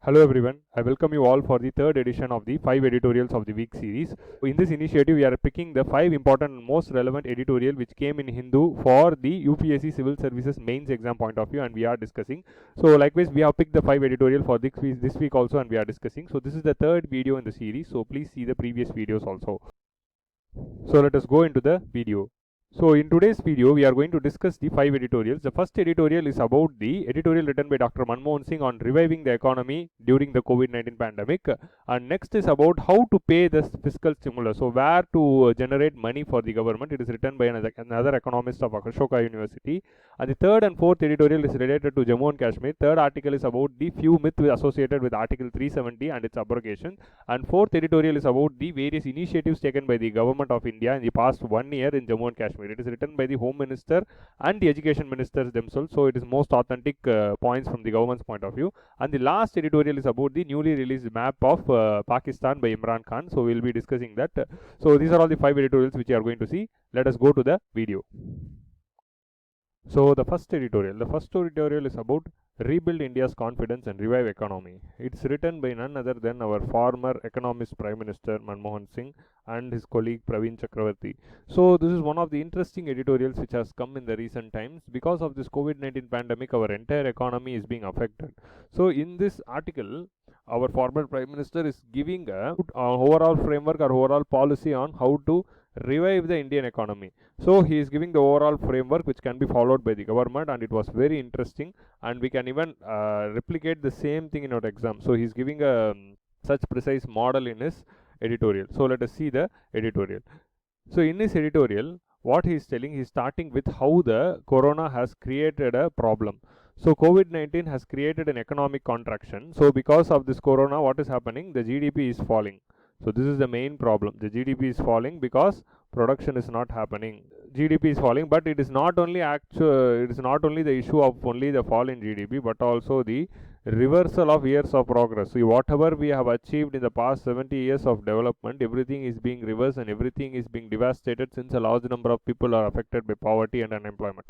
Hello everyone, I welcome you all for the third edition of the 5 editorials of the week series. In this initiative, we are picking the 5 important and most relevant editorial which came in Hindu for the UPSC Civil Services mains exam point of view, and we are discussing. So likewise, we have picked the 5 editorial for this week also, and we are discussing. So this is the third video in the series, so please see the previous videos also. So let us go into the video. So in today's video, we are going to discuss the 5 editorials. The first editorial is about the editorial written by Dr. Manmohan Singh on reviving the economy during the COVID-19 pandemic. And next is about how to pay the fiscal stimulus. So where to generate money for the government. It is written by another economist of Ashoka University. And the third and fourth editorial is related to Jammu and Kashmir. Third article is about the few myths associated with Article 370 and its abrogation. And fourth editorial is about the various initiatives taken by the government of India in the past 1 year in Jammu and Kashmir. It is written by the Home Minister and the Education Ministers themselves, so it is most authentic points from the government's point of view. And the last editorial is about the newly released map of Pakistan by Imran Khan, so we will be discussing that. So these are all the 5 editorials which you are going to see. Let us go to the video. So the first editorial is about rebuild India's confidence and revive economy. It's written by none other than our former economist Prime Minister Manmohan Singh and his colleague Praveen Chakravarti. So this is one of the interesting editorials which has come in the recent times. Because of this COVID-19 pandemic, our entire economy is being affected. So in this article, our former Prime Minister is giving a overall framework or overall policy on how to revive the Indian economy. So he is giving the overall framework which can be followed by the government, and it was very interesting, and we can even replicate the same thing in our exam. So he is giving a such precise model in his editorial. So let us see the editorial. So in his editorial, what he is telling, he is starting with how the corona has created a problem. So COVID-19 has created an economic contraction. So because of this corona, what is happening? The GDP is falling. So this is the main problem. The GDP is falling because production is not happening. GDP is falling, but it is not only it is not only the issue of only the fall in GDP, but also the reversal of years of progress. So whatever we have achieved in the past 70 years of development, everything is being reversed and everything is being devastated, since a large number of people are affected by poverty and unemployment.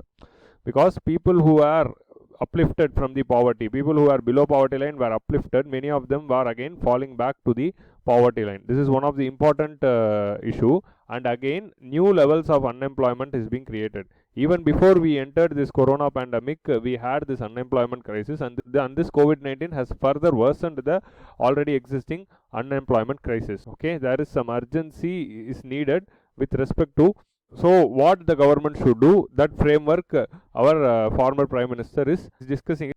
Because people who are uplifted from the poverty, people who are below poverty line were uplifted, many of them were again falling back to the poverty line. This is one of the important issue, and again new levels of unemployment is being created. Even before we entered this corona pandemic, we had this unemployment crisis, and this COVID-19 has further worsened the already existing unemployment crisis. Okay, there is some urgency is needed with respect to, so what the government should do, that framework our former Prime Minister is discussing.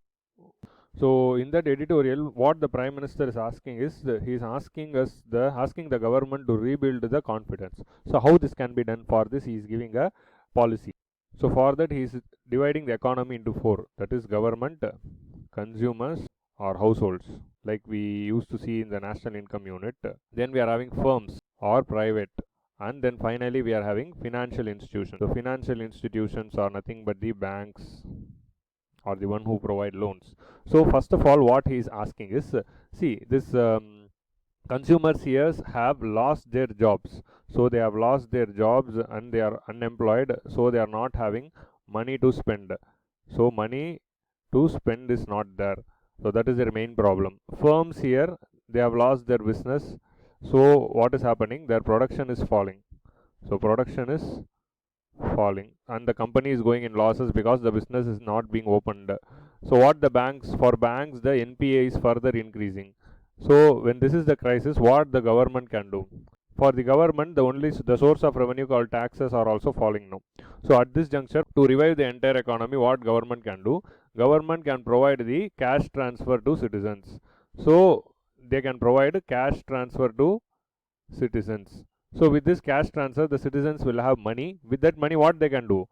So in that editorial, what the Prime Minister is asking is, he is asking the government to rebuild the confidence. So how this can be done? For this, he is giving a policy. So for that, he is dividing the economy into 4. That is government, consumers, or households, like we used to see in the national income unit. Then we are having firms or private, and then finally we are having financial institutions. So financial institutions are nothing but the banks or the one who provide loans. So first of all, what he is asking is, see, this consumers here have lost their jobs. So they have lost their jobs and they are unemployed, so they are not having money to spend. So money to spend is not there. So that is their main problem. Firms here, they have lost their business. So what is happening? Their production is falling. So production is falling and the company is going in losses because the business is not being opened. So what the banks, for banks, the NPA is further increasing. So when this is the crisis, what the government can do? For the government, the source of revenue called taxes are also falling now. So at this juncture, to revive the entire economy, what government can do? Government can provide the cash transfer to citizens. So they can provide cash transfer to citizens. So with this cash transfer, the citizens will have money. With that money, what they can do?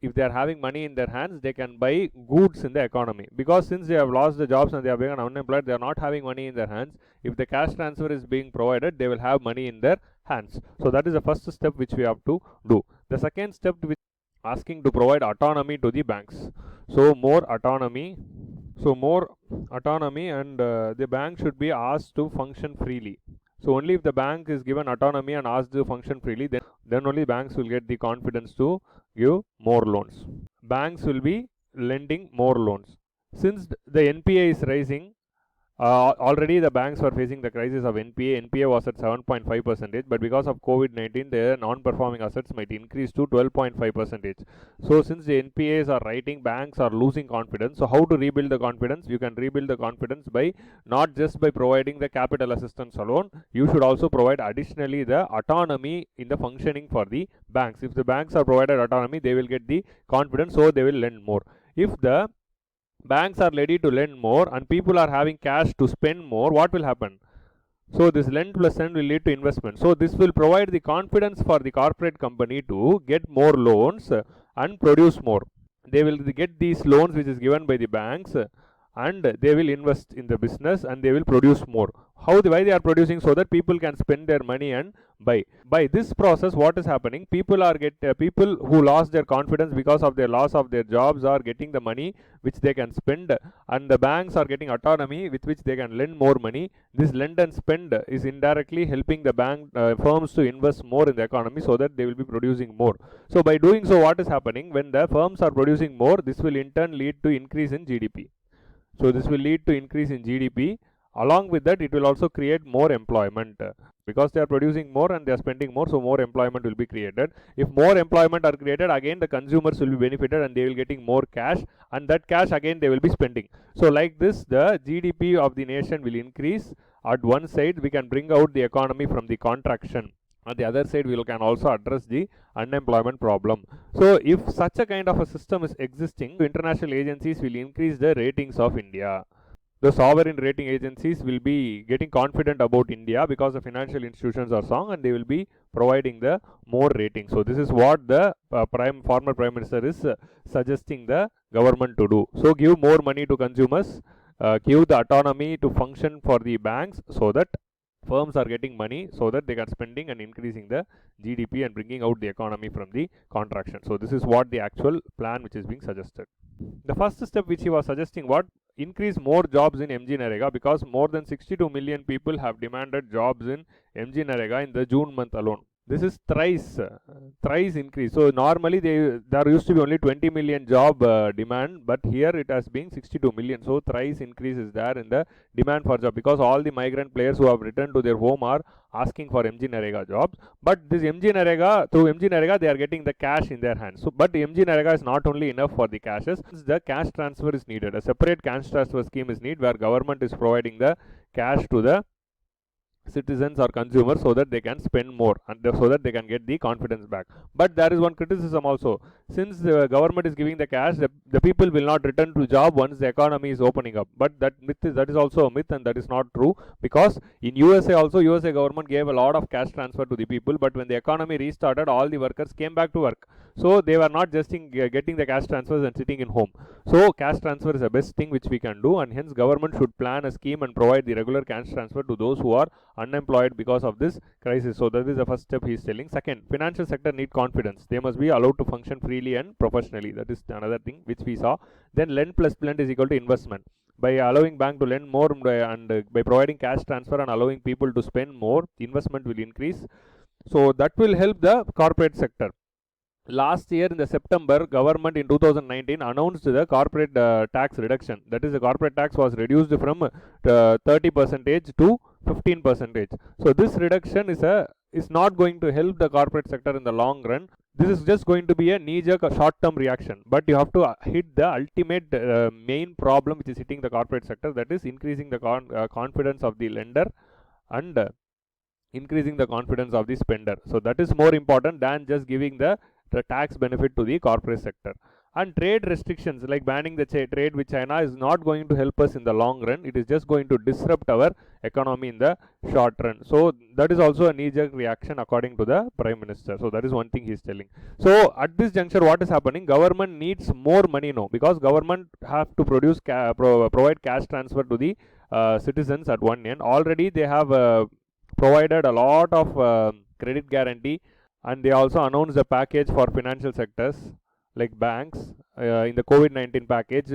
If they are having money in their hands, they can buy goods in the economy. Because since they have lost the jobs and they are being unemployed, they are not having money in their hands. If the cash transfer is being provided, they will have money in their hands. So that is the first step which we have to do. The second step, which asking to provide autonomy to the banks. So more autonomy. And the bank should be asked to function freely. So only if the bank is given autonomy and asked to function freely, then only banks will get the confidence to give more loans. Banks will be lending more loans. Since the NPA is rising, Already the banks were facing the crisis of NPA. NPA was at 7.5%, but because of COVID-19, their non-performing assets might increase to 12.5%. So since the NPAs are rising, banks are losing confidence. So how to rebuild the confidence? You can rebuild the confidence by not just by providing the capital assistance alone. You should also provide additionally the autonomy in the functioning for the banks. If the banks are provided autonomy, they will get the confidence, so they will lend more. If the banks are ready to lend more and people are having cash to spend more, what will happen? So this lend plus lend will lead to investment. So this will provide the confidence for the corporate company to get more loans and produce more. They will get these loans which is given by the banks and they will invest in the business and they will produce more. Why they are producing? So that people can spend their money and buy. By this process, what is happening? People who lost their confidence because of their loss of their jobs are getting the money which they can spend, and the banks are getting autonomy with which they can lend more money. This lend and spend is indirectly helping the bank firms to invest more in the economy so that they will be producing more. So by doing so, what is happening? When the firms are producing more, this will in turn lead to increase in GDP. So this will lead to increase in GDP. Along with that, it will also create more employment because they are producing more and they are spending more, so more employment will be created. If more employment are created, again the consumers will be benefited and they will getting more cash, and that cash again they will be spending. So like this, the GDP of the nation will increase. At one side, we can bring out the economy from the contraction. On the other side, we can also address the unemployment problem. So if such a kind of a system is existing, international agencies will increase the ratings of India. The sovereign rating agencies will be getting confident about India because the financial institutions are strong and they will be providing the more rating. So this is what the former Prime Minister is suggesting the government to do. So give more money to consumers, give the autonomy to function for the banks so that firms are getting money so that they are spending and increasing the GDP and bringing out the economy from the contraction. So this is what the actual plan which is being suggested. The first step which he was suggesting, what? Increase more jobs in MG Narega, because more than 62 million people have demanded jobs in MG Narega in the June month alone. This is thrice increase. So normally there used to be only 20 million job demand, but here it has been 62 million. So thrice increase is there in the demand for job, because all the migrant players who have returned to their home are asking for MG Narega jobs. But this MG Narega, through MG Narega, they are getting the cash in their hands. So, but MG Narega is not only enough for the cashes. The cash transfer is needed. A separate cash transfer scheme is needed, where government is providing the cash to the citizens or consumers so that they can spend more and so that they can get the confidence back. But there is one criticism also. Since the government is giving the cash, the people will not return to job once the economy is opening up. But that is also a myth, and that is not true, because in USA also, USA government gave a lot of cash transfer to the people, but when the economy restarted, all the workers came back to work. So they were not just getting the cash transfers and sitting in home. So cash transfer is the best thing which we can do, and hence government should plan a scheme and provide the regular cash transfer to those who are unemployed because of this crisis. So that is the first step he is telling. Second, financial sector need confidence. They must be allowed to function freely and professionally. That is another thing which we saw. Then lend plus blend is equal to investment. By allowing bank to lend more and by providing cash transfer and allowing people to spend more, investment will increase. So that will help the corporate sector. Last year in the September, government in 2019 announced the corporate tax reduction. That is, the corporate tax was reduced from 30% to 15%. So this reduction is not going to help the corporate sector in the long run. This is just going to be a knee-jerk short-term reaction, but you have to hit the ultimate main problem which is hitting the corporate sector, that is increasing the confidence of the lender and increasing the confidence of the spender. So that is more important than just giving the tax benefit to the corporate sector. And trade restrictions like banning the trade with China is not going to help us in the long run. It is just going to disrupt our economy in the short run. So that is also a knee-jerk reaction according to the Prime Minister. So that is one thing he is telling. So at this juncture, what is happening? Government needs more money now, because government have to produce provide cash transfer to the citizens at one end. Already they have provided a lot of credit guarantee, and they also announced a package for financial sectors like banks in the COVID-19 package,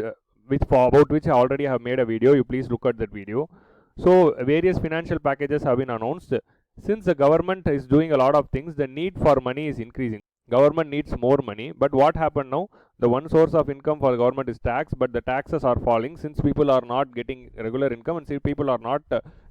about which I already have made a video. You please look at that video. So various financial packages have been announced. Since the government is doing a lot of things, the need for money is increasing. Government needs more money, but what happened now? The one source of income for government is tax, but the taxes are falling since people are not getting regular income and since people are not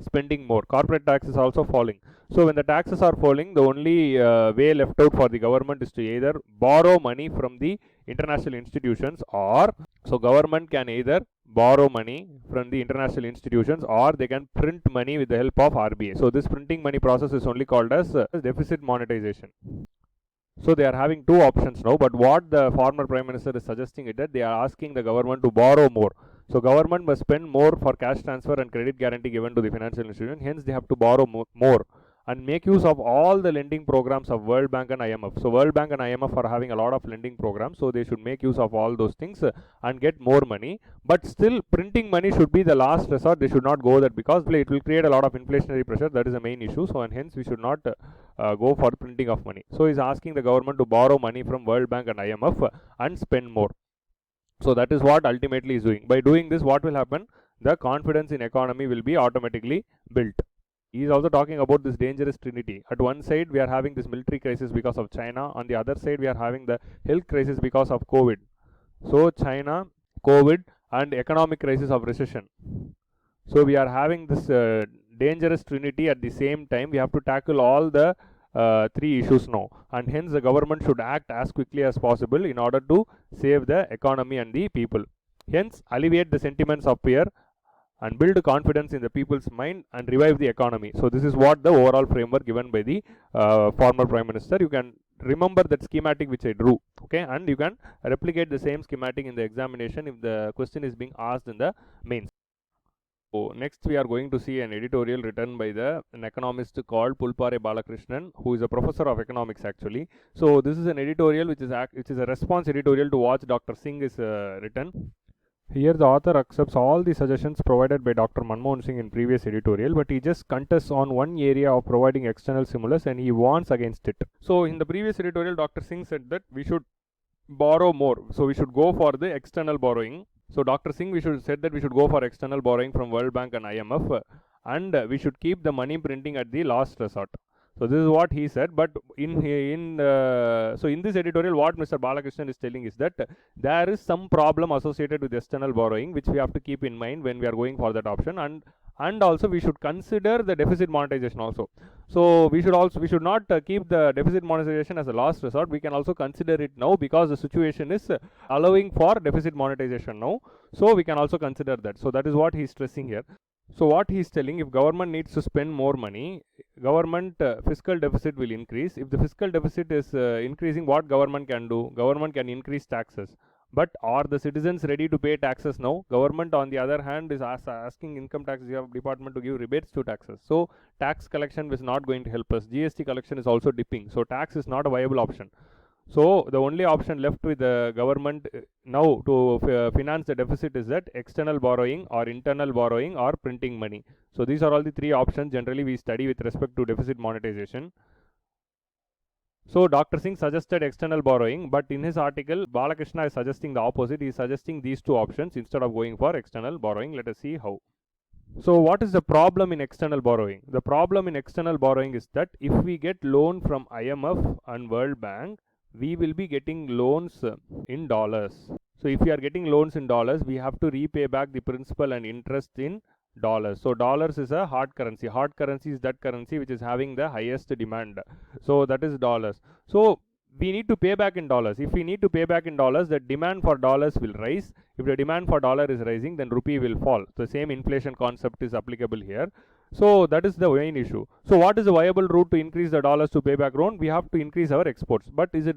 spending more. Corporate tax is also falling. So when the taxes are falling, the only way left out for the government is to either borrow money from the international institutions, or so government can either borrow money from the international institutions or they can print money with the help of RBI. So this printing money process is only called as deficit monetization. So they are having two options now, but what the former Prime Minister is suggesting is that they are asking the government to borrow more. So government must spend more for cash transfer and credit guarantee given to the financial institution. Hence they have to borrow more and make use of all the lending programs of World Bank and IMF. So World Bank and IMF are having a lot of lending programs, so they should make use of all those things and get more money. But still, printing money should be the last resort. They should not go that, because it will create a lot of inflationary pressure. That is the main issue. So and hence we should not go for printing of money. So he's asking the government to borrow money from World Bank and IMF and spend more. So that is what ultimately is doing. By doing this, what will happen? The confidence in economy will be automatically built. He is also talking about this dangerous trinity. At one side, we are having this military crisis because of China. On the other side, we are having the health crisis because of COVID. So China, COVID, and economic crisis of recession. So we are having this dangerous trinity at the same time. We have to tackle all the three issues now, and hence the government should act as quickly as possible in order to save the economy and the people. Hence, alleviate the sentiments of fear and build confidence in the people's mind and revive the economy. So this is what the overall framework given by the former Prime Minister. You can remember that schematic which I drew, okay, and you can replicate the same schematic in the examination if the question is being asked in the mains. So next we are going to see an editorial written by an economist called Pulpare Balakrishnan, who is a professor of economics actually. So this is an editorial which is a response editorial to what Dr. Singh is written. Here the author accepts all the suggestions provided by Dr. Manmohan Singh in previous editorial, but he just contests on one area of providing external stimulus and he warns against it. So in the previous editorial, Dr. Singh said that we should borrow more. So we should go for the external borrowing. So Dr. Singh said that we should go for external borrowing from World Bank and IMF, and we should keep the money printing at the last resort. So this is what he said. But in this editorial, what Mr. Balakrishnan is telling is that there is some problem associated with external borrowing, which we have to keep in mind when we are going for that option, and also we should consider the deficit monetization also. So we should not keep the deficit monetization as a last resort. We can also consider it now, because the situation is allowing for deficit monetization now. So we can also consider that. So that is what he is stressing here. So what he is telling, if government needs to spend more money, government fiscal deficit will increase. If the fiscal deficit is increasing, what government can do? Government can increase taxes. But are the citizens ready to pay taxes now? Government, on the other hand, is asking income tax department to give rebates to taxes. So tax collection is not going to help us. GST collection is also dipping. So tax is not a viable option. So the only option left with the government now to finance the deficit is that external borrowing or internal borrowing or printing money. So these are all the three options generally we study with respect to deficit monetization. So Dr. Singh suggested external borrowing, but in his article, Balakrishna is suggesting the opposite. He is suggesting these two options instead of going for external borrowing. Let us see how. So what is the problem in external borrowing? The problem in external borrowing is that if we get loan from IMF and World Bank, we will be getting loans in dollars. So if we are getting loans in dollars, we have to repay back the principal and interest in dollars. So dollars is a hard currency. Hard currency is that currency which is having the highest demand. So that is dollars. So we need to pay back in dollars. If we need to pay back in dollars, the demand for dollars will rise. If the demand for dollar is rising, then rupee will fall. The same inflation concept is applicable here. So that is the main issue. So what is the viable route to increase the dollars to pay back loan? We have to increase our exports. But is it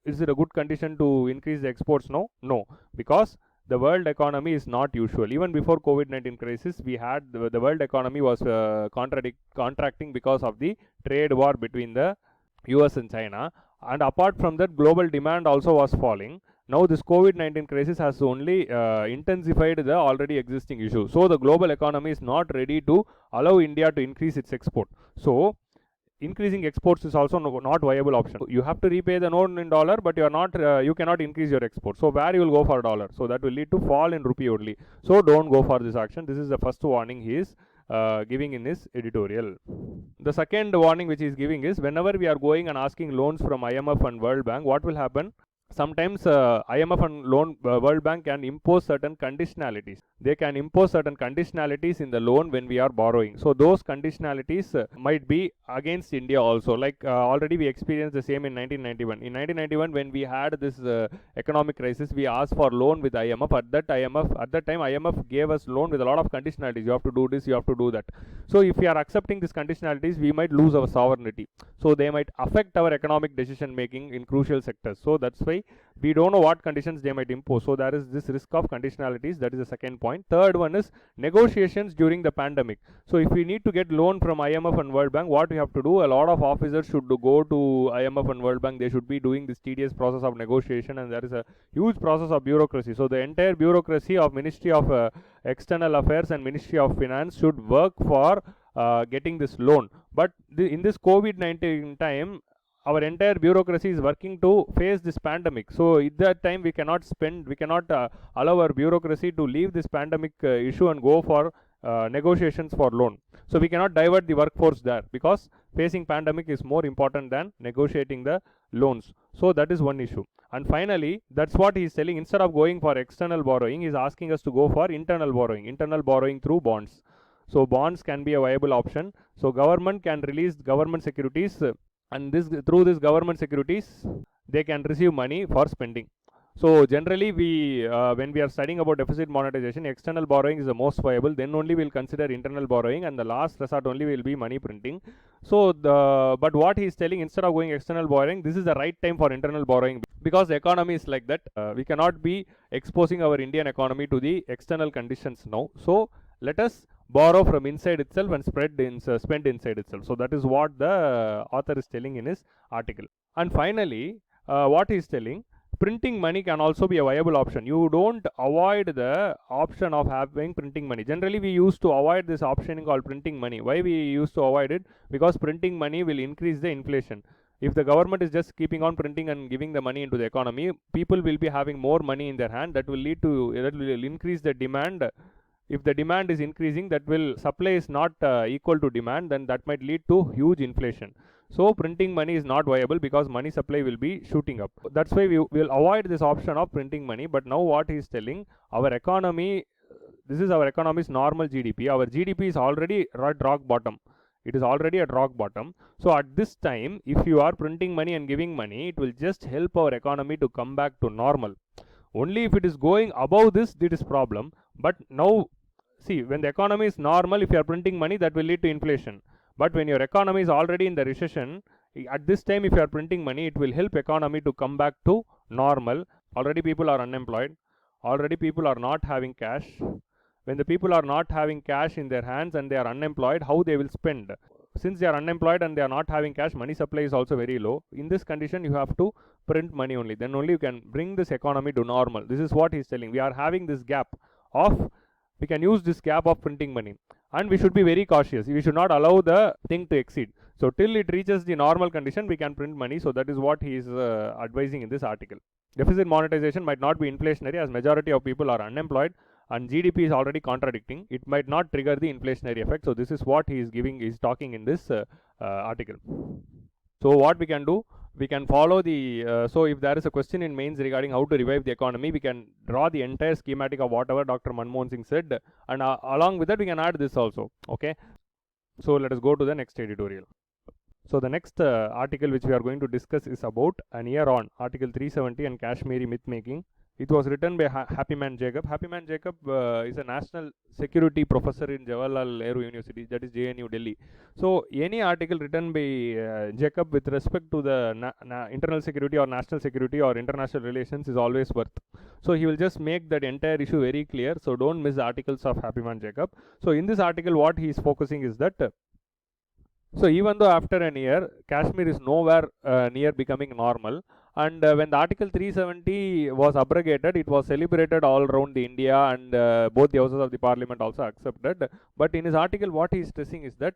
a good condition to increase the exports now? No, because the world economy is not usual. Even before COVID-19 crisis, we had the world economy was contracting because of the trade war between the US and China. And apart from that, global demand also was falling. Now this COVID-19 crisis has only intensified the already existing issue. So the global economy is not ready to allow India to increase its export. So increasing exports is also not viable option. You have to repay the loan in dollar, but you cannot increase your export. So where you will go for dollar? So that will lead to fall in rupee only. So don't go for this action. This is the first warning he is giving in his editorial. The second warning which he is giving is, whenever we are going and asking loans from IMF and World Bank, what will happen? Sometimes IMF and World Bank can impose certain conditionalities. They can impose certain conditionalities in the loan when we are borrowing. So those conditionalities might be against India also. Like already we experienced the same in 1991. In 1991, when we had this economic crisis, we asked for loan with IMF. At that time, IMF gave us loan with a lot of conditionalities. You have to do this, you have to do that. So if we are accepting these conditionalities, we might lose our sovereignty. So they might affect our economic decision making in crucial sectors. So that's why we don't know what conditions they might impose. So there is this risk of conditionalities. That is the second point. Third one is negotiations during the pandemic. So if we need to get loan from IMF and World Bank, what we have to do? A lot of officers should go to IMF and World Bank. They should be doing this tedious process of negotiation, and there is a huge process of bureaucracy. So the entire bureaucracy of Ministry of External Affairs and Ministry of Finance should work for getting this loan. But in this COVID-19 time, our entire bureaucracy is working to face this pandemic. So at that time we cannot allow our bureaucracy to leave this pandemic issue and go for negotiations for loan. So we cannot divert the workforce there, because facing pandemic is more important than negotiating the loans. So that is one issue. And finally, that's what he is telling. Instead of going for external borrowing, he is asking us to go for internal borrowing through bonds. So bonds can be a viable option. So government can release government securities, and through this government securities they can receive money for spending. So generally when we are studying about deficit monetization, external borrowing is the most viable. Then only we'll consider internal borrowing, and the last resort only will be money printing. So but what he is telling, instead of going external borrowing, this is the right time for internal borrowing, because the economy is like that. We cannot be exposing our Indian economy to the external conditions now. So let us borrow from inside itself and spend inside itself. So that is what the author is telling in his article. And finally, what he is telling, printing money can also be a viable option. You don't avoid the option of having printing money. Generally we used to avoid this option called printing money. Why we used to avoid it? Because printing money will increase the inflation. If the government is just keeping on printing and giving the money into the economy, people will be having more money in their hand. That will increase the demand. If the demand is increasing, that will supply is not equal to demand, then that might lead to huge inflation. So printing money is not viable, because money supply will be shooting up. That's why we will avoid this option of printing money. But now what he is telling, our economy, this is our economy's normal GDP. Our GDP is already at rock bottom. It is already at rock bottom. So at this time, if you are printing money and giving money, it will just help our economy to come back to normal. Only if it is going above this, it is problem. But now, see, when the economy is normal, if you are printing money, that will lead to inflation. But when your economy is already in the recession, at this time if you are printing money, it will help economy to come back to normal. Already people are unemployed. Already people are not having cash. When the people are not having cash in their hands and they are unemployed, how they will spend? Since they are unemployed and they are not having cash, money supply is also very low. In this condition, you have to print money only. Then only you can bring this economy to normal. This is what he is telling. We are having this gap of, we can use this gap of printing money, and we should be very cautious. We should not allow the thing to exceed. So till it reaches the normal condition, we can print money. So that is what he is advising in this article. Deficit monetization might not be inflationary, as majority of people are unemployed and GDP is already contradicting. It might not trigger the inflationary effect. So this is what he is talking in this article. So what we can do, we can follow the, so if there is a question in mains regarding how to revive the economy, we can draw the entire schematic of whatever Dr. Manmohan Singh said, and along with that we can add this also. Okay. So let us go to the next editorial. So the next article which we are going to discuss is about An Year On, Article 370 and Kashmiri myth making. It was written by Happy Man Jacob. Happy Man Jacob is a national security professor in Jawaharlal Nehru University, that is JNU Delhi. So any article written by Jacob with respect to the internal security or national security or international relations is always worth. So he will just make that entire issue very clear. So don't miss the articles of Happy Man Jacob. So in this article, what he is focusing is that, so even though after a year, Kashmir is nowhere near becoming normal, and when the Article 370 was abrogated, it was celebrated all around the India, and both the houses of the parliament also accepted. But in his article, what he is stressing is that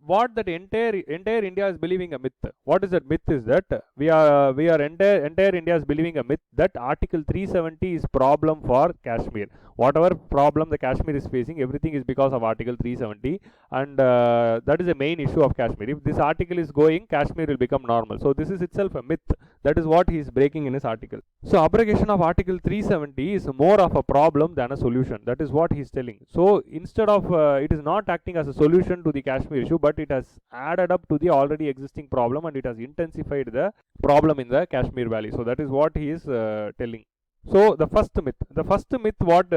what that entire India is believing a myth. What is that myth? Is that entire India is believing a myth that Article 370 is problem for Kashmir. Whatever problem the Kashmir is facing, everything is because of Article 370, and that is the main issue of Kashmir. If this article is going, Kashmir will become normal. So this is itself a myth. That is what he is breaking in his article. So abrogation of Article 370 is more of a problem than a solution. That is what he is telling. So instead of it is not acting as a solution to the Kashmir issue, but it has added up to the already existing problem, and it has intensified the problem in the Kashmir Valley. So that is what he is telling. So the first myth what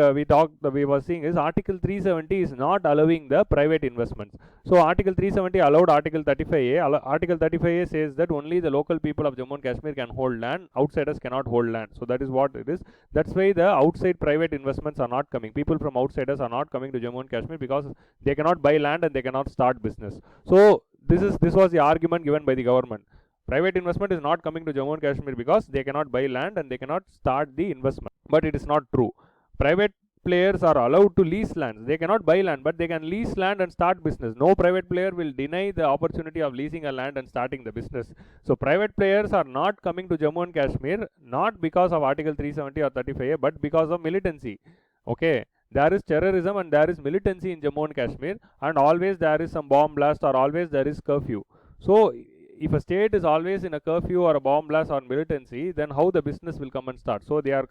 we were seeing is Article 370 is not allowing the private investments. So Article 370 allowed Article 35A. Article 35A says that only the local people of Jammu and Kashmir can hold land, outsiders cannot hold land. So that is what it is. That's why the outside private investments are not coming. People from outsiders are not coming to Jammu and Kashmir because they cannot buy land and they cannot start business. So this was the argument given by the government. Private investment is not coming to Jammu and Kashmir because they cannot buy land and they cannot start the investment. But it is not true. Private players are allowed to lease lands. They cannot buy land, but they can lease land and start business. No private player will deny the opportunity of leasing a land and starting the business. So private players are not coming to Jammu and Kashmir not because of Article 370 or 35A, but because of militancy. Okay. There is terrorism and there is militancy in Jammu and Kashmir, and always there is some bomb blast or always there is curfew. So if a state is always in a curfew or a bomb blast or militancy, then how the business will come and start? So they are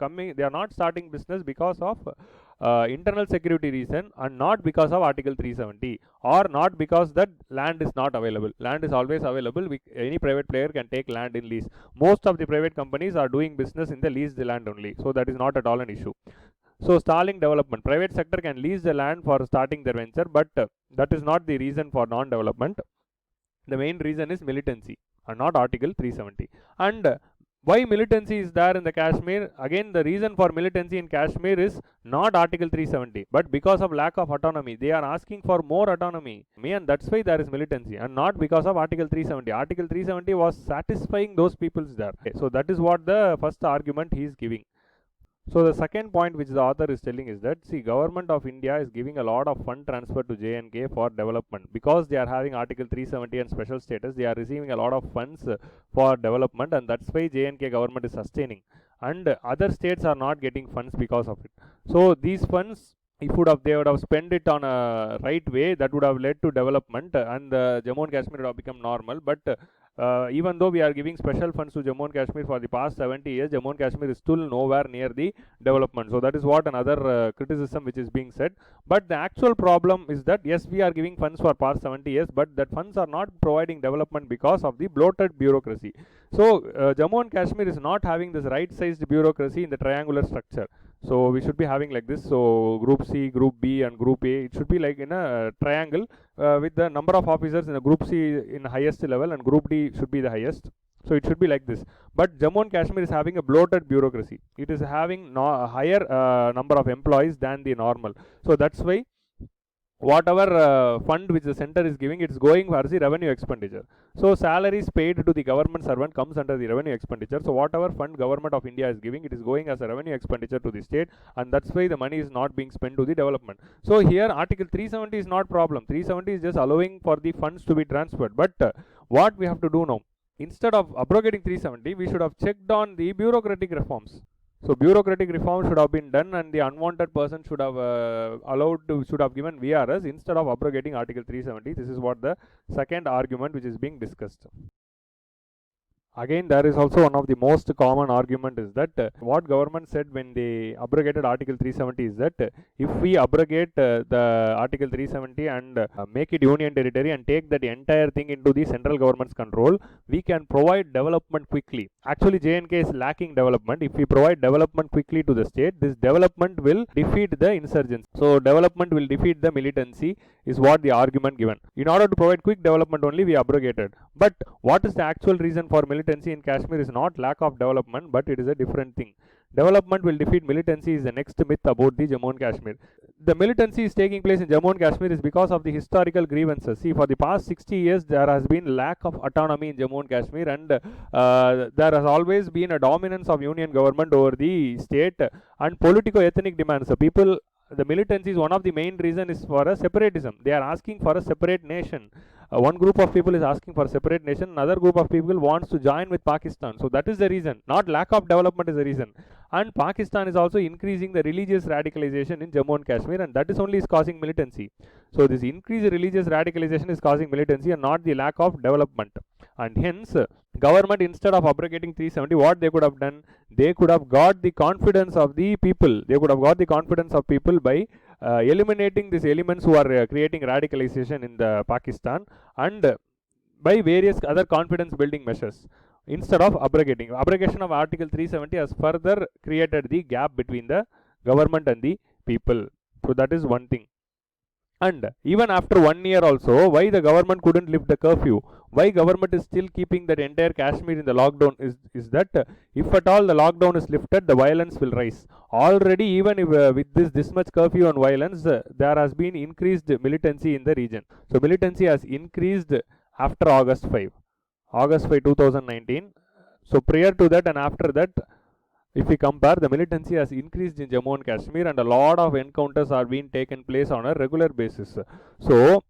not starting business because of internal security reason, and not because of Article 370, or not because that land is not available. Land is always available. Any private player can take land in lease. Most of the private companies are doing business in the leased land only. So that is not at all an issue. So stalling development. Private sector can lease the land for starting their venture, but that is not the reason for non-development. The main reason is militancy and not Article 370. And why militancy is there in the Kashmir? Again, the reason for militancy in Kashmir is not Article 370, but because of lack of autonomy. They are asking for more autonomy, and that's why there is militancy, and not because of Article 370. Article 370 was satisfying those peoples there. So that is what the first argument he is giving. So the second point which the author is telling is that, see, government of India is giving a lot of fund transfer to J&K for development. Because they are having Article 370 and special status, they are receiving a lot of funds for development, and that's why J&K government is sustaining. And other states are not getting funds because of it. So these funds, if they would have spent it on a right way, that would have led to development, and Jammu and Kashmir would have become normal. But even though we are giving special funds to Jammu and Kashmir for the past 70 years, Jammu and Kashmir is still nowhere near the development. So that is what another criticism which is being said. But the actual problem is that, yes, we are giving funds for past 70 years, but that funds are not providing development because of the bloated bureaucracy. So Jammu and Kashmir is not having this right-sized bureaucracy in the triangular structure. So we should be having like this. So Group C, Group B and Group A, it should be like in a triangle with the number of officers in the Group C in highest level, and Group D should be the highest. So it should be like this. But Jammu and Kashmir is having a bloated bureaucracy. It is having a higher number of employees than the normal. So that's why whatever fund which the center is giving, it's going for the revenue expenditure. So salaries paid to the government servant comes under the revenue expenditure. So whatever fund government of India is giving, it is going as a revenue expenditure to the state, and that's why the money is not being spent to the development. So here Article 370 is not problem. 370 is just allowing for the funds to be transferred. But what we have to do now, instead of abrogating 370, we should have checked on the bureaucratic reforms. So bureaucratic reform should have been done, and the unwanted person should have should have given VRS instead of abrogating Article 370. This is what the second argument which is being discussed. Again, there is also one of the most common argument is that what government said when they abrogated Article 370 is that if we abrogate the Article 370 and make it union territory and take that entire thing into the central government's control, we can provide development quickly. Actually, J&K is lacking development. If we provide development quickly to the state, this development will defeat the insurgents. So development will defeat the militancy is what the argument given. In order to provide quick development only, we abrogated. But what is the actual reason for militancy in Kashmir is not lack of development, but it is a different thing. Development will defeat militancy is the next myth about the Jammu and Kashmir. The militancy is taking place in Jammu and Kashmir is because of the historical grievances. See, for the past 60 years, there has been lack of autonomy in Jammu and Kashmir, and there has always been a dominance of union government over the state and politico-ethnic demands. So the militancy is one of the main reason is for a separatism. They are asking for a separate nation. one group of people is asking for separate nation, another group of people wants to join with Pakistan. So that is the reason, not lack of development is the reason. And Pakistan is also increasing the religious radicalization in Jammu and Kashmir, and that is only is causing militancy. So this increased religious radicalization is causing militancy and not the lack of development. And hence, government, instead of abrogating 370, what they could have done, they could have got the confidence of the people. They could have got the confidence of people by eliminating these elements who are creating radicalization in the Pakistan, and by various other confidence building measures instead of abrogating. Abrogation of Article 370 has further created the gap between the government and the people. So that is one thing. And even after 1 year also, why the government couldn't lift the curfew? Why government is still keeping that entire Kashmir in the lockdown is that if at all the lockdown is lifted, the violence will rise. Already, even if, with this much curfew and violence, there has been increased militancy in the region. So militancy has increased after August 5, 2019. So prior to that and after that, if we compare, the militancy has increased in Jammu and Kashmir, and a lot of encounters are being taken place on a regular basis. So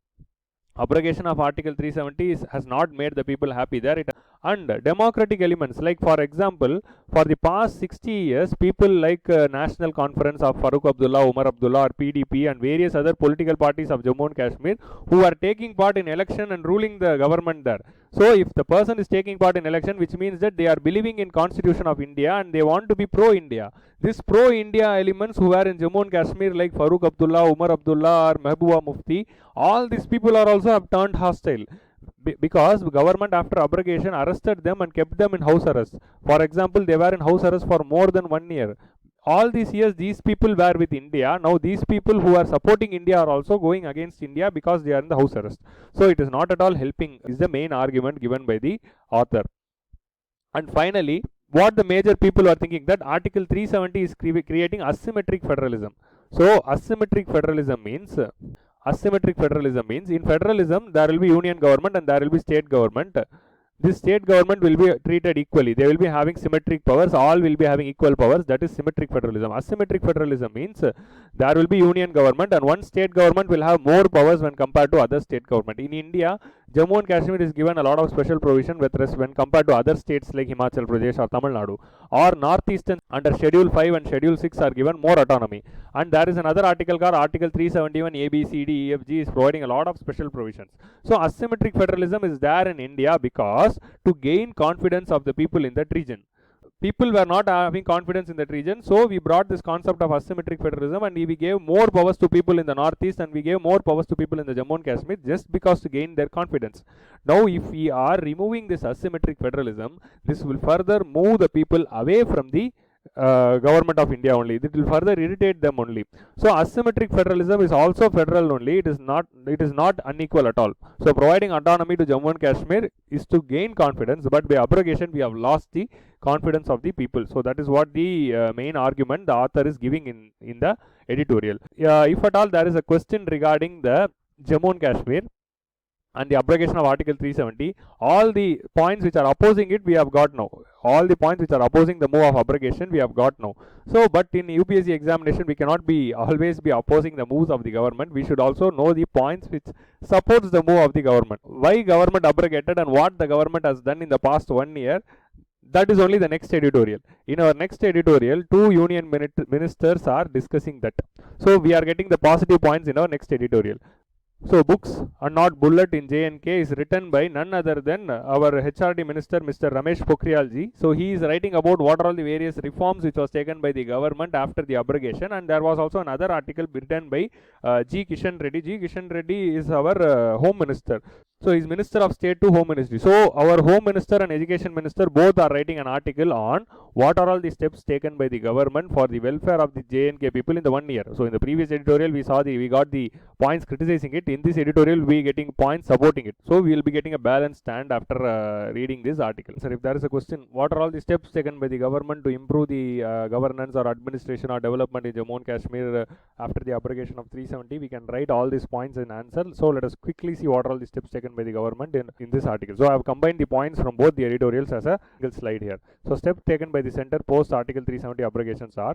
abrogation of Article 370 has not made the people happy there. And democratic elements, like for example, for the past 60 years, people like National Conference of Farooq Abdullah, Umar Abdullah, or PDP, and various other political parties of Jammu and Kashmir, who are taking part in election and ruling the government there. So if the person is taking part in election, which means that they are believing in Constitution of India and they want to be pro-India. This pro-India elements who are in Jammu and Kashmir, like Farooq Abdullah, Umar Abdullah, or Mehbooba Mufti, all these people are also have turned hostile. Because government after abrogation arrested them and kept them in house arrest. For example, they were in house arrest for more than 1 year. All these years these people were with India. Now these people who are supporting India are also going against India because they are in the house arrest. So it is not at all helping, is the main argument given by the author. And finally, what the major people are thinking, that Article 370 is creating asymmetric federalism. So asymmetric federalism means in federalism there will be union government and there will be state government. This state government will be treated equally. They will be having symmetric powers. All will be having equal powers. That is symmetric federalism. Asymmetric federalism means there will be union government and one state government will have more powers when compared to other state government. In India, Jammu and Kashmir is given a lot of special provision when compared to other states like Himachal Pradesh or Tamil Nadu. Or Northeastern under Schedule 5 and Schedule 6 are given more autonomy. And there is another article called Article 371 A, B, C, D, E, F, G is providing a lot of special provisions. So asymmetric federalism is there in India because to gain confidence of the people in that region. People were not having confidence in that region, so we brought this concept of asymmetric federalism and we gave more powers to people in the northeast and we gave more powers to people in the Jammu and Kashmir just because to gain their confidence. Now if we are removing this asymmetric federalism, this will further move the people away from the government of India only. It will further irritate them only. So asymmetric federalism is also federal only. It is not unequal at all. So providing autonomy to Jammu and Kashmir is to gain confidence, but by abrogation we have lost the confidence of the people. So that is what the main argument the author is giving in the editorial. If at all there is a question regarding the Jammu and Kashmir and the abrogation of Article 370, all the points which are opposing it we have got now. All the points which are opposing the move of abrogation we have got now. So, but in UPSC examination we cannot always be opposing the moves of the government. We should also know the points which supports the move of the government. Why government abrogated and what the government has done in the past 1 year. That is only the next editorial. In our next editorial, 2 union ministers are discussing that. So we are getting the positive points in our next editorial. So books are not bullet in J&K is written by none other than our HRD minister Mr. Ramesh Pokhriyal ji. So he is writing about what are all the various reforms which was taken by the government after the abrogation, and there was also another article written by G. Kishan Reddy. G. Kishan Reddy is our home minister. So he is Minister of State to Home Ministry. So our Home Minister and Education Minister both are writing an article on what are all the steps taken by the government for the welfare of the J&K people in the 1 year. So in the previous editorial we got the points criticizing it. In this editorial we getting points supporting it. So we will be getting a balanced stand after reading this article. Sir, if there is a question, what are all the steps taken by the government to improve the governance or administration or development in Jammu and Kashmir after the abrogation of 370? We can write all these points in answer. So let us quickly see what are all the steps taken by the government in this article. So I have combined the points from both the editorials as a single slide here. So steps taken by the center post Article 370 abrogations are,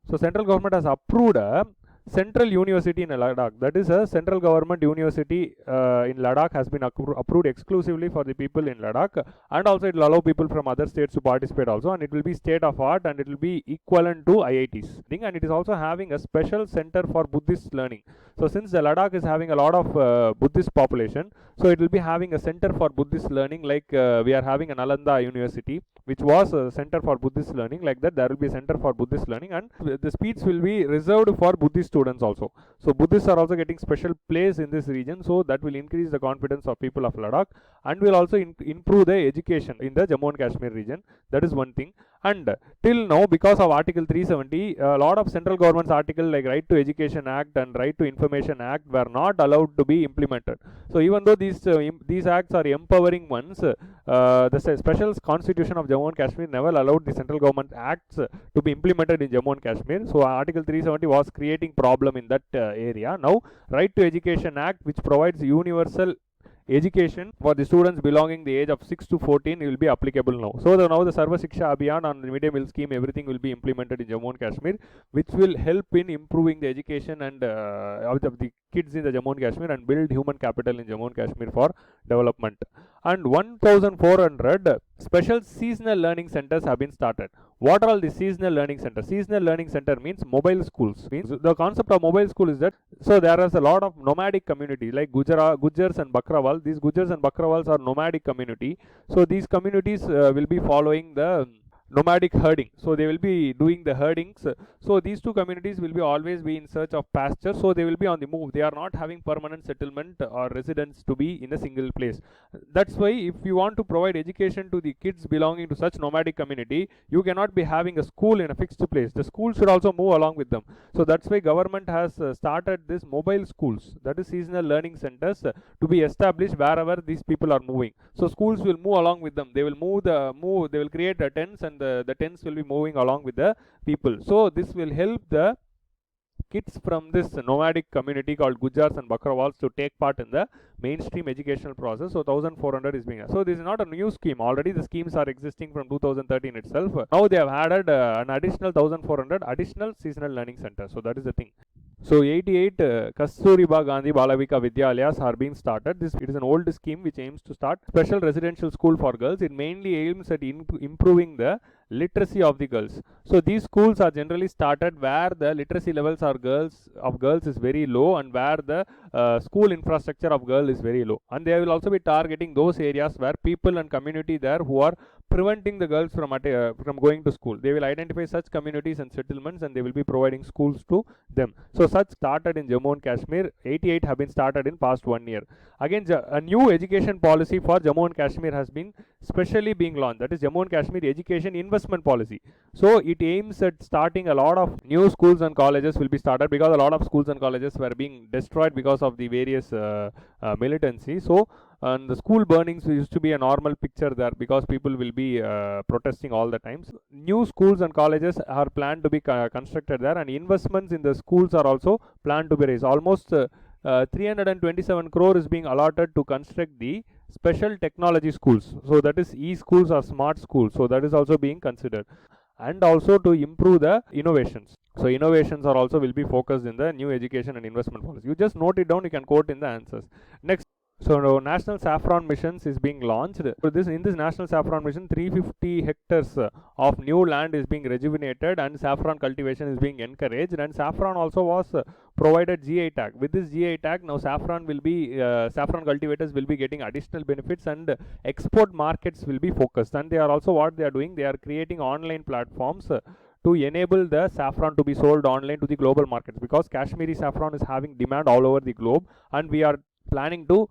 so central government has approved a Central University in Ladakh. That is a central government university in Ladakh has been approved exclusively for the people in Ladakh, and also it will allow people from other states to participate also, and it will be state of art and it will be equivalent to IITs. And it is also having a special center for Buddhist learning. So since the Ladakh is having a lot of Buddhist population, so it will be having a center for Buddhist learning, like we are having an Nalanda University, which was a center for Buddhist learning. Like that, there will be a center for Buddhist learning, and the seats will be reserved for Buddhist students also. So Buddhists are also getting special place in this region, so that will increase the confidence of people of Ladakh, and will also improve the education in the Jammu and Kashmir region. That is one thing. And till now, because of Article 370, a lot of central government's article like Right to Education Act and Right to Information Act were not allowed to be implemented. So even though these acts are empowering ones, the special constitution of Jammu and Kashmir never allowed the central government acts to be implemented in Jammu and Kashmir. So Article 370 was creating problem in that area. Now Right to Education Act, which provides universal education for the students belonging the age of 6 to 14, will be applicable now. So now the Sarva Shiksha Abhiyan on the Mid-Day Meal Scheme, everything will be implemented in Jammu and Kashmir, which will help in improving the education and of the kids in the Jammu and Kashmir, and build human capital in Jammu and Kashmir for development. And 1,400 special seasonal learning centers have been started. What are all the seasonal learning centers? Seasonal learning center means mobile schools. Means the concept of mobile school is that, so there is a lot of nomadic community like Gujars and Bakrawal. These Gujars and Bakrawals are nomadic community. So these communities will be following the nomadic herding. So they will be doing the herdings. So these two communities will be always be in search of pasture. So they will be on the move. They are not having permanent settlement or residence to be in a single place. That's why if you want to provide education to the kids belonging to such nomadic community, you cannot be having a school in a fixed place. The school should also move along with them. So that's why government has started this mobile schools, that is seasonal learning centers, to be established wherever these people are moving. So schools will move along with them. They will they will create a tents, and the tents will be moving along with the people. So this will help the kids from this nomadic community called Gujars and Bakrawals to take part in the mainstream educational process. So 1,400 is being. So this is not a new scheme. Already the schemes are existing from 2013 itself. Now they have added an additional 1,400 additional seasonal learning centers. So that is the thing. So 88 Kasturiba Gandhi Balavika Vidyalayas are being started. It is an old scheme which aims to start special residential school for girls. It mainly aims at improving the literacy of the girls. So these schools are generally started where the literacy levels of girls is very low, and where the school infrastructure of girls is very low. And they will also be targeting those areas where people and community there who are preventing the girls from going to school. They will identify such communities and settlements, and they will be providing schools to them. So such started in Jammu and Kashmir. 88 have been started in past 1 year. Again, a new education policy for Jammu and Kashmir has been specially being launched. That is Jammu and Kashmir Education Investment Policy. So it aims at starting a lot of new schools and colleges will be started, because a lot of schools and colleges were being destroyed because of the various militancy. So and the school burnings used to be a normal picture there, because people will be protesting all the times. New schools and colleges are planned to be constructed there, and investments in the schools are also planned to be raised. Almost 327 crore is being allotted to construct the special technology schools. So that is e-schools or smart schools. So that is also being considered, and also to improve the innovations. So innovations are also will be focused in the new education and investment policy. You just note it down, you can quote in the answers. Next. So National Saffron Missions is being launched. So in this National Saffron Mission, 350 hectares of new land is being rejuvenated, and saffron cultivation is being encouraged. And saffron also was provided GI tag. With this GI tag, now saffron cultivators will be getting additional benefits, and export markets will be focused. And they are also, what they are doing, they are creating online platforms to enable the saffron to be sold online to the global markets, because Kashmiri saffron is having demand all over the globe, and we are planning to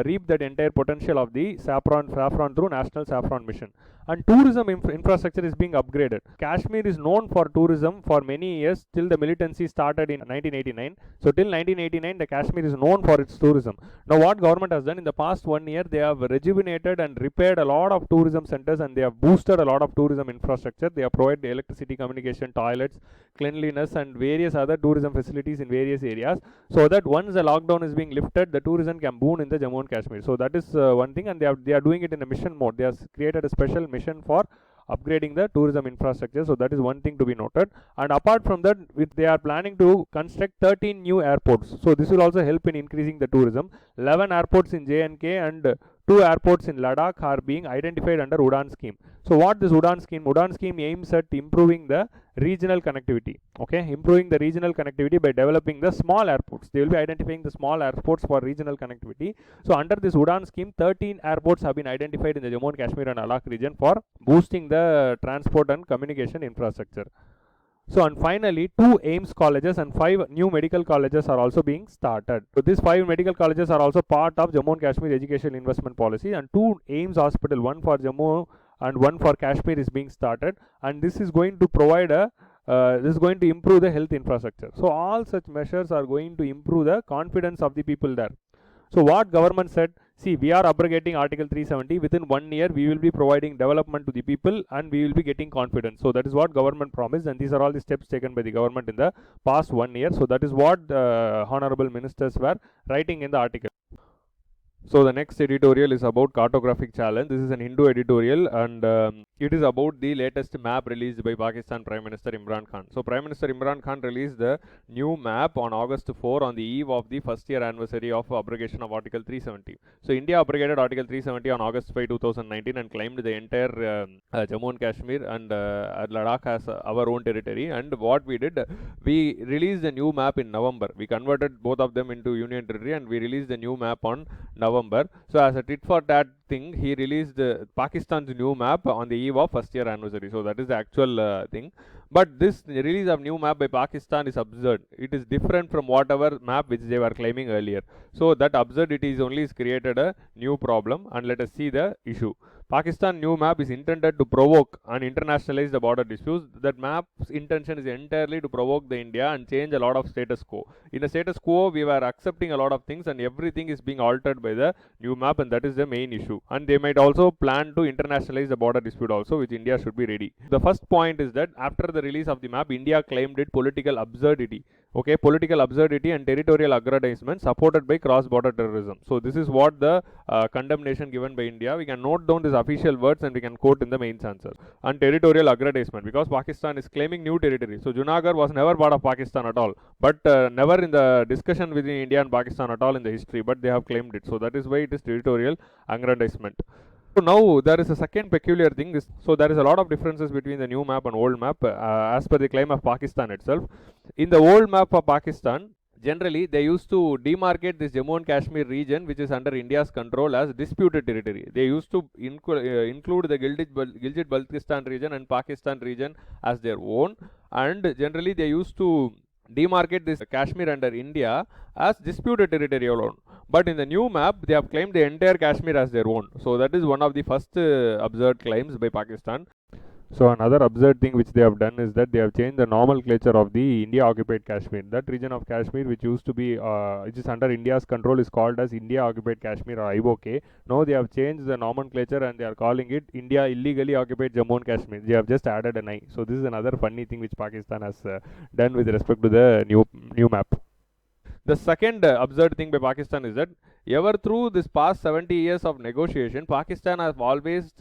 reap that entire potential of the saffron through National Saffron Mission. And tourism infrastructure is being upgraded. Kashmir is known for tourism for many years, till the militancy started in 1989. So till 1989, the Kashmir is known for its tourism. Now what government has done in the past 1 year, they have rejuvenated and repaired a lot of tourism centers, and they have boosted a lot of tourism infrastructure. They have provided electricity, communication, toilets, cleanliness, and various other tourism facilities in various areas, so that once the lockdown is being lifted, the tourism can boom in the Jammu and Kashmir. So that is one thing, and they are doing it in a mission mode. They have created a special mission for upgrading the tourism infrastructure. So that is one thing to be noted. And apart from that, they are planning to construct 13 new airports. So this will also help in increasing the tourism. 11 airports in J&K and 2 airports in Ladakh are being identified under Udan scheme. So what this Udan scheme? Udan scheme aims at improving the regional connectivity. Okay, improving the regional connectivity by developing the small airports. They will be identifying the small airports for regional connectivity. So under this Udan scheme, 13 airports have been identified in the Jammu and Kashmir and Ladakh region for boosting the transport and communication infrastructure. So, and finally, 2 AIMS colleges and 5 new medical colleges are also being started. So these 5 medical colleges are also part of Jammu and Kashmir education investment policy, and 2 AIMS hospital, one for Jammu and one for Kashmir, is being started, and this is going to provide a this is going to improve the health infrastructure. So all such measures are going to improve the confidence of the people there. So what government said, see, we are abrogating Article 370. Within 1 year, we will be providing development to the people and we will be getting confidence. So that is what government promised, and these are all the steps taken by the government in the past 1 year. So that is what the honorable ministers were writing in the article. So the next editorial is about cartographic challenge. This is an Hindu editorial, and it is about the latest map released by Pakistan Prime Minister Imran Khan. So Prime Minister Imran Khan released the new map on August 4 on the eve of the first year anniversary of abrogation of Article 370. So India abrogated Article 370 on August 5, 2019 and claimed the entire Jammu and Kashmir and Ladakh as our own territory. And what we did, we released a new map in November. We converted both of them into union territory and we released a new map on November. So as a tit for tat thing, he released Pakistan's new map on the eve of first year anniversary. So that is the actual thing. But this release of new map by Pakistan is absurd. It is different from whatever map which they were claiming earlier. So that absurdity is only created a new problem, and let us see the issue. Pakistan new map is intended to provoke and internationalize the border disputes. That map's intention is entirely to provoke the India and change a lot of status quo. In the status quo, we were accepting a lot of things and everything is being altered by the new map, and that is the main issue. And they might also plan to internationalize the border dispute also, which India should be ready. The first point is that after the release of the map, India claimed it political absurdity. Okay, political absurdity and territorial aggrandizement supported by cross-border terrorism. So this is what the condemnation given by India. We can note down these official words and we can quote in the main answer. And territorial aggrandizement, because Pakistan is claiming new territory. So Junagadh was never part of Pakistan at all, but never in the discussion between India and Pakistan at all in the history, but they have claimed it. So that is why it is territorial aggrandizement. So now there is a second peculiar thing. So there is a lot of differences between the new map and old map as per the claim of Pakistan itself. In the old map of Pakistan, generally they used to demarcate this Jammu and Kashmir region, which is under India's control, as disputed territory. They used to include the Gilgit-Baltistan region and Pakistan region as their own, and generally they used to demarcate this Kashmir under India as disputed territory alone. But in the new map, they have claimed the entire Kashmir as their own. So that is one of the first absurd claims by Pakistan. So another absurd thing which they have done is that they have changed the nomenclature of the India occupied Kashmir. That region of Kashmir which used to be, which is under India's control, is called as India occupied Kashmir or IOK. Now they have changed the nomenclature and they are calling it India illegally occupied Jammu and Kashmir. They have just added an I. So this is another funny thing which Pakistan has done with respect to the new map. The second absurd thing by Pakistan is that ever through this past 70 years of negotiation, Pakistan has always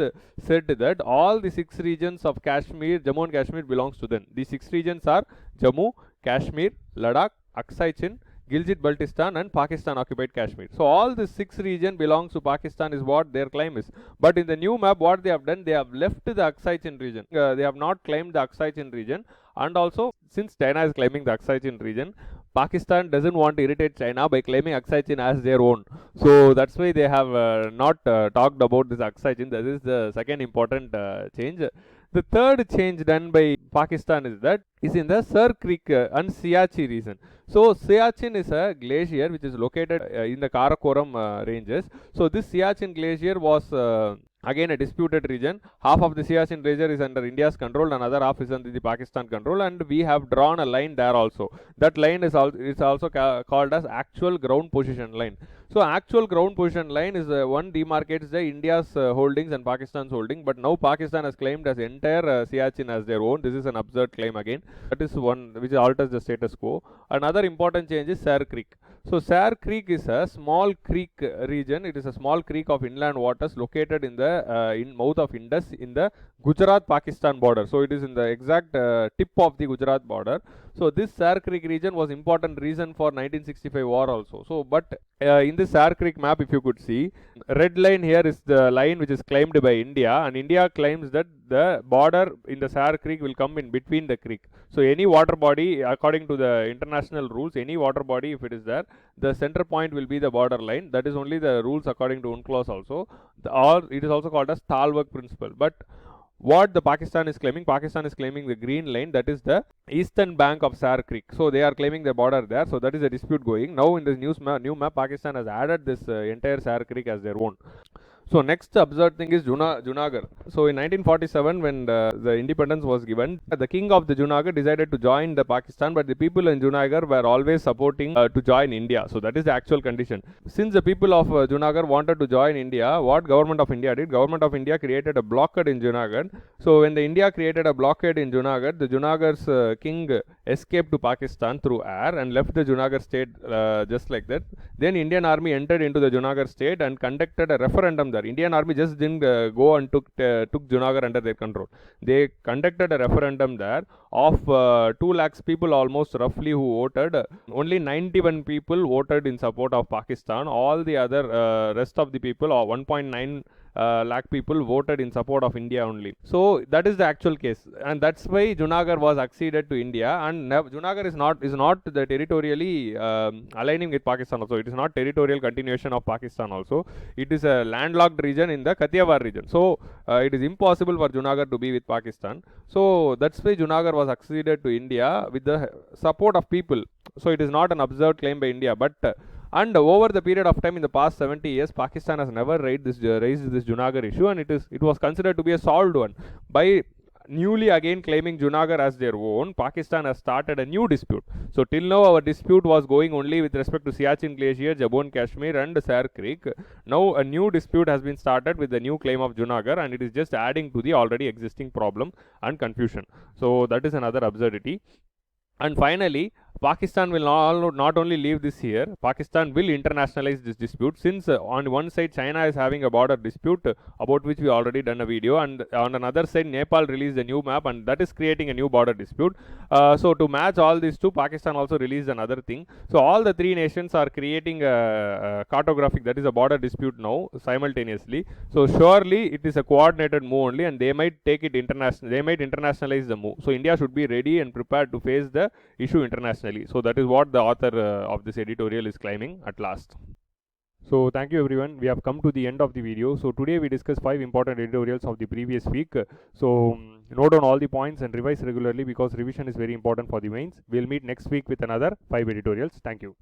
said that all the 6 regions of Kashmir, Jammu and Kashmir, belongs to them. The 6 regions are Jammu, Kashmir, Ladakh, Aksai Chin, Gilgit-Baltistan and Pakistan occupied Kashmir. So all the 6 regions belongs to Pakistan is what their claim is. But in the new map, what they have done, they have left the Aksai Chin region. They have not claimed the Aksai Chin region. And also, since China is claiming the Aksai Chin region, Pakistan doesn't want to irritate China by claiming Aksai Chin as their own. So that's why they have not talked about this Aksai Chin. That is the second important change. The third change done by Pakistan is in the Sir Creek and Siachen region. So Siachen is a glacier which is located in the Karakoram ranges. So this Siachen glacier was again a disputed region. Half of the Siachen glacier is under India's control, another half is under the Pakistan control, and we have drawn a line there also. That line is also called as actual ground position line. So actual ground position line is one demarcates the India's holdings and Pakistan's holding, but now Pakistan has claimed as entire Siachen as their own. This is an absurd claim again. That is one which alters the status quo. Another important change is Sar Creek. So Sar Creek is a small creek region. It is a small creek of inland waters located in the mouth of Indus in the Gujarat-Pakistan border. So it is in the exact tip of the Gujarat border. So this Sar Creek region was important reason for 1965 war also. So but in this Sar Creek map, if you could see, red line here is the line which is claimed by India, and India claims that the border in the Sar Creek will come in between the creek. So any water body, according to the international rules, any water body, if it is there, the center point will be the border line. That is only the rules according to UNCLOS also, or it is also called as Talwak principle. But what the Pakistan is claiming the green line, that is the eastern bank of Sar Creek. So they are claiming the border there. So that is a dispute going. Now in this new map, Pakistan has added this entire Sar Creek as their own. So next absurd thing is Junagadh. So in 1947, when the independence was given, the king of the Junagadh decided to join the Pakistan, but the people in Junagadh were always supporting to join India. So that is the actual condition. Since the people of Junagadh wanted to join India, what government of India did? Government of India created a blockade in Junagadh. So when the India created a blockade in Junagadh, the Junagadh's king escaped to Pakistan through air and left the Junagadh state just like that. Then Indian army entered into the Junagadh state and conducted a referendum there. Indian army just didn't go and took Junagadh under their control. They conducted a referendum there of 2 lakhs people almost roughly who voted. Only 91 people voted in support of Pakistan. All the other rest of the people, or 1.9 lakh people, voted in support of India only. So that is the actual case, and that's why Junagadh was acceded to India. And Junagadh is not the territorially aligning with Pakistan also. It is not territorial continuation of Pakistan also. It is a landlocked region in the Kathiawar region. So it is impossible for Junagadh to be with Pakistan. So that's why Junagadh was acceded to India with the support of people. So it is not an absurd claim by India, but and over the period of time in the past 70 years, Pakistan has never raised this Junagadh issue, and it was considered to be a solved one. By newly again claiming Junagadh as their own, Pakistan has started a new dispute. So till now our dispute was going only with respect to Siachen Glacier, Jammu and Kashmir and Sar Creek. Now a new dispute has been started with the new claim of Junagadh, and it is just adding to the already existing problem and confusion. So that is another absurdity. And finally, Pakistan will not only leave this here, Pakistan will internationalize this dispute, since on one side China is having a border dispute about which we already done a video, and on another side Nepal released a new map, and that is creating a new border dispute. So to match all these two, Pakistan also released another thing. So all the three nations are creating a cartographic, that is a border dispute now simultaneously. So surely it is a coordinated move only, and they might take it international. They might internationalize the move. So India should be ready and prepared to face the issue internationally. So that is what the author of this editorial is claiming at last. So thank you everyone. We have come to the end of the video. So today we discussed 5 important editorials of the previous week. So note down all the points and revise regularly, because revision is very important for the mains. We'll meet next week with another 5 editorials. Thank you.